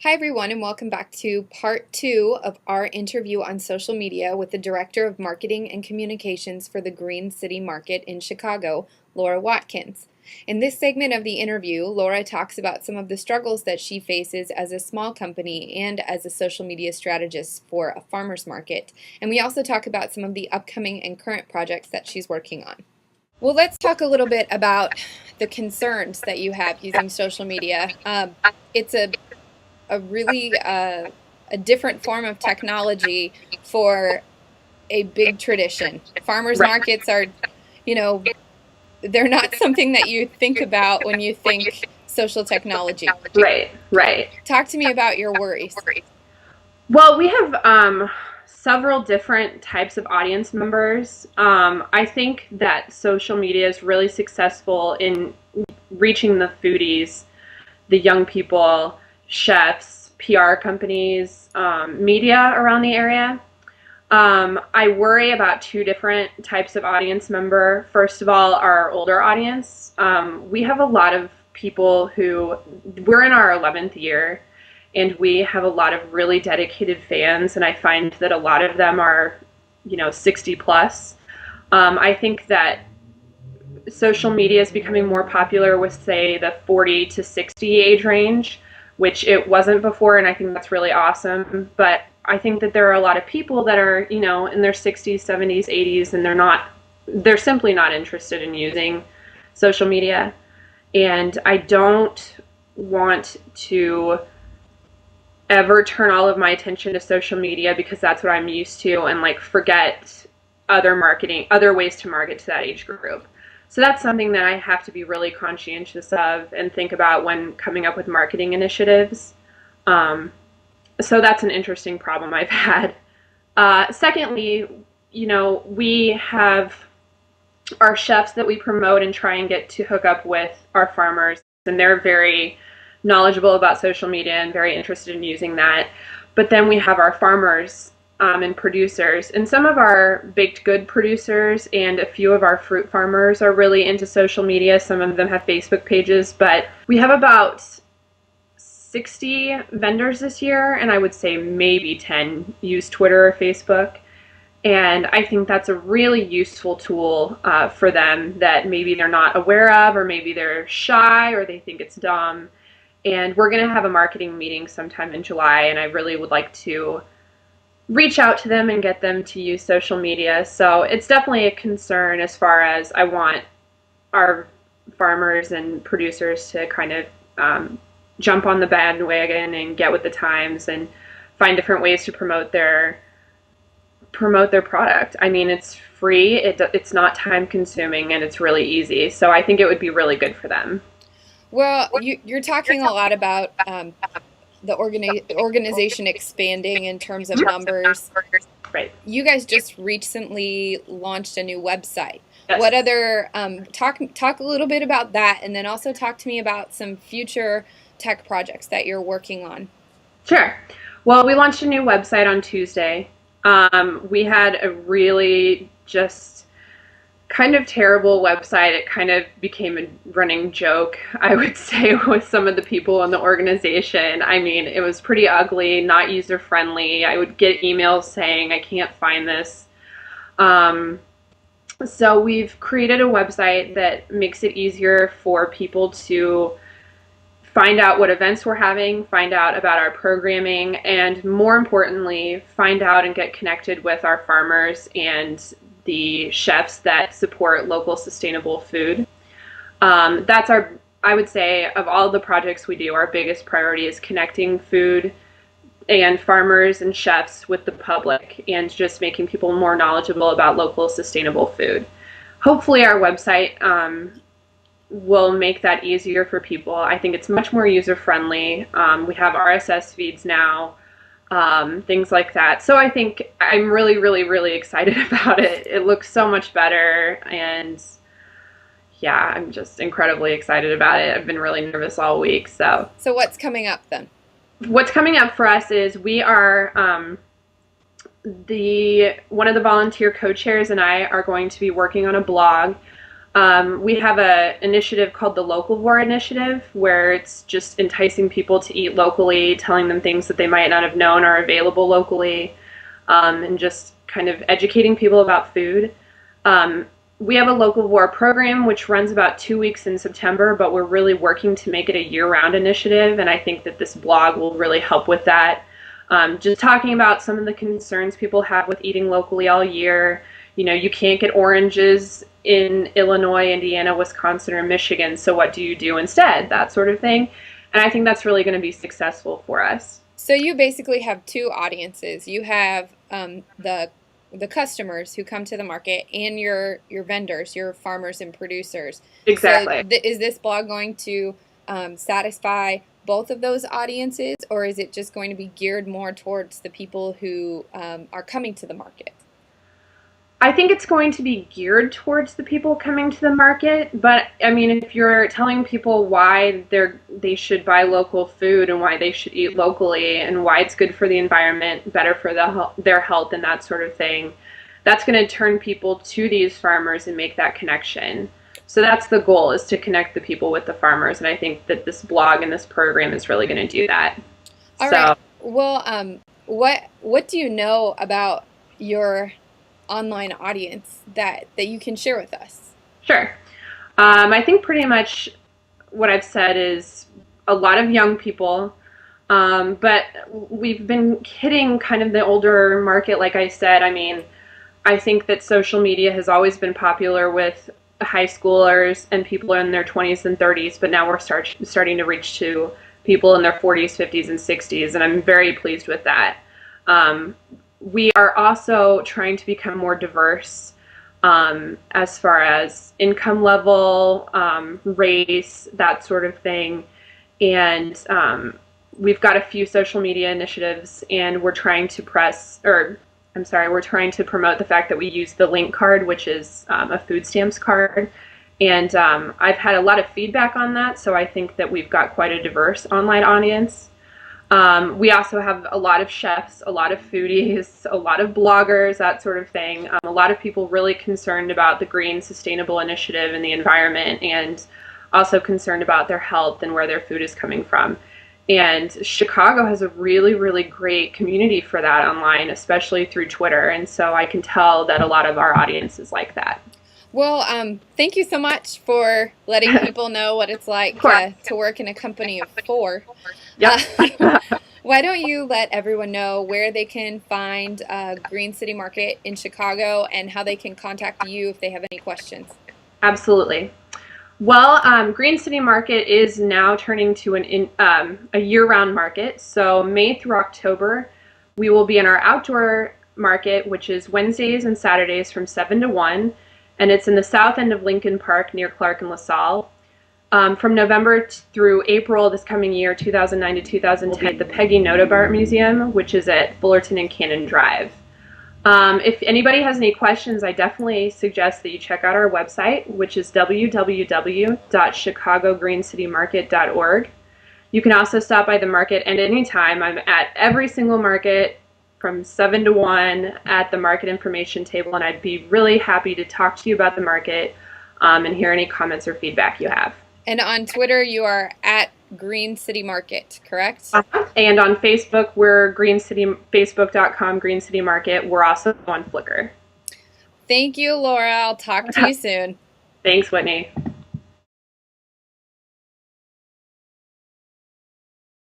Hi, everyone, and welcome back to part 2 of our interview on social media with the Director of Marketing and Communications for the Green City Market in Chicago, Laura Watkins. In this segment of the interview, Laura talks about some of the struggles that she faces as a small company and as a social media strategist for a farmer's market. And we also talk about some of the upcoming and current projects that she's working on. Well, let's talk a little bit about the concerns that you have using social media. It's a really a different form of technology for a big tradition. Farmers markets are, they're not something that you think about when you think social technology. Right. Talk to me about your worries. Well, we have several different types of audience members. I think that social media is really successful in reaching the foodies, the young people, chefs, PR companies, media around the area. I worry about two different types of audience member. First of all, our older audience. We have a lot of people who, we're in our 11th year, and we have a lot of really dedicated fans, and I find that a lot of them are, 60 plus. I think that social media is becoming more popular with, say, the 40 to 60 age range, which it wasn't before, and I think that's really awesome. But I think that there are a lot of people that are, in their 60s, 70s, 80s, and they're simply not interested in using social media. And I don't want to ever turn all of my attention to social media because that's what I'm used to, and forget other ways to market to that age group. So that's something that I have to be really conscientious of and think about when coming up with marketing initiatives. So that's an interesting problem I've had. Secondly, we have our chefs that we promote and try and get to hook up with our farmers, and they're very knowledgeable about social media and very interested in using that. But then we have our farmers and producers, and some of our baked good producers and a few of our fruit farmers are really into social media. Some of them have Facebook pages, but we have about 60 vendors this year, and I would say maybe 10 use Twitter or Facebook. And I think that's a really useful tool for them that maybe they're not aware of, or maybe they're shy, or they think it's dumb. And we're going to have a marketing meeting sometime in July, and I really would like to reach out to them and get them to use social media. So it's definitely a concern as far as I want our farmers and producers to kind of jump on the bandwagon and get with the times and find different ways to promote their product. I mean, it's free, it's not time consuming, and it's really easy. So I think it would be really good for them. Well, you're talking a lot about the organization expanding in terms of numbers. Right. You guys just recently launched a new website. Yes. What other talk a little bit about that, and then also talk to me about some future tech projects that you're working on. Sure. Well, we launched a new website on Tuesday. We had a really just kind of terrible website. It kind of became a running joke, I would say, with some of the people in the organization. I mean, it was pretty ugly, not user-friendly. I would get emails saying, I can't find this. So we've created a website that makes it easier for people to find out what events we're having, find out about our programming, and more importantly, find out and get connected with our farmers and the chefs that support local sustainable food. That's I would say, of all the projects we do, our biggest priority is connecting food and farmers and chefs with the public and just making people more knowledgeable about local sustainable food. Hopefully our website will make that easier for people. I think it's much more user-friendly. We have RSS feeds now, things like that. So I think I'm really, really, really excited about it. It looks so much better, and yeah, I'm just incredibly excited about it. I've been really nervous all week. So what's coming up then? What's coming up for us is we are one of the volunteer co-chairs and I are going to be working on a blog We have an initiative called the Localvore Initiative, where it's just enticing people to eat locally, telling them things that they might not have known are available locally, and just kind of educating people about food. We have a Localvore program, which runs about 2 weeks in September, but we're really working to make it a year-round initiative, and I think that this blog will really help with that. Just talking about some of the concerns people have with eating locally all year. You know, you can't get oranges in Illinois, Indiana, Wisconsin, or Michigan, so what do you do instead? That sort of thing. And I think that's really going to be successful for us. So you basically have two audiences. You have the customers who come to the market and your vendors, your farmers and producers. Exactly. So is this blog going to satisfy both of those audiences, or is it just going to be geared more towards the people who are coming to the market? I think it's going to be geared towards the people coming to the market, but I mean, if you're telling people why they should buy local food and why they should eat locally and why it's good for the environment, better for their health and that sort of thing, that's going to turn people to these farmers and make that connection. So that's the goal, is to connect the people with the farmers, and I think that this blog and this program is really going to do that. All right. Well, what do you know about your online audience that you can share with us? Sure. I think pretty much what I've said is a lot of young people, but we've been hitting kind of the older market, like I said. I mean, I think that social media has always been popular with high schoolers and people in their 20s and 30s, but now we're starting to reach to people in their 40s, 50s, and 60s, and I'm very pleased with that. We are also trying to become more diverse as far as income level, race, that sort of thing. And we've got a few social media initiatives, and we're trying to we're trying to promote the fact that we use the link card, which is a food stamps card. And I've had a lot of feedback on that, so I think that we've got quite a diverse online audience. We also have a lot of chefs, a lot of foodies, a lot of bloggers, that sort of thing. A lot of people really concerned about the green, sustainable initiative and the environment, and also concerned about their health and where their food is coming from. And Chicago has a really, really great community for that online, especially through Twitter. And so I can tell that a lot of our audience is like that. Well, thank you so much for letting people know what it's like to work in a company of 4. Yep. Why don't you let everyone know where they can find Green City Market in Chicago and how they can contact you if they have any questions? Absolutely. Well, Green City Market is now turning to a year-round market. So May through October, we will be in our outdoor market, which is Wednesdays and Saturdays from 7 to 1. And it's in the south end of Lincoln Park near Clark and LaSalle. From November through April this coming year, 2009 to 2010, at the Peggy Notabart Museum, which is at Fullerton and Cannon Drive. If anybody has any questions, I definitely suggest that you check out our website, which is www.chicagogreencitymarket.org. You can also stop by the market at any time. I'm at every single market from 7 to 1 at the market information table, and I'd be really happy to talk to you about the market and hear any comments or feedback you have. And on Twitter, you are at Green City Market, correct? And on Facebook, we're facebook.com Green City Market. We're also on Flickr. Thank you, Laura. I'll talk to you soon. Thanks, Whitney.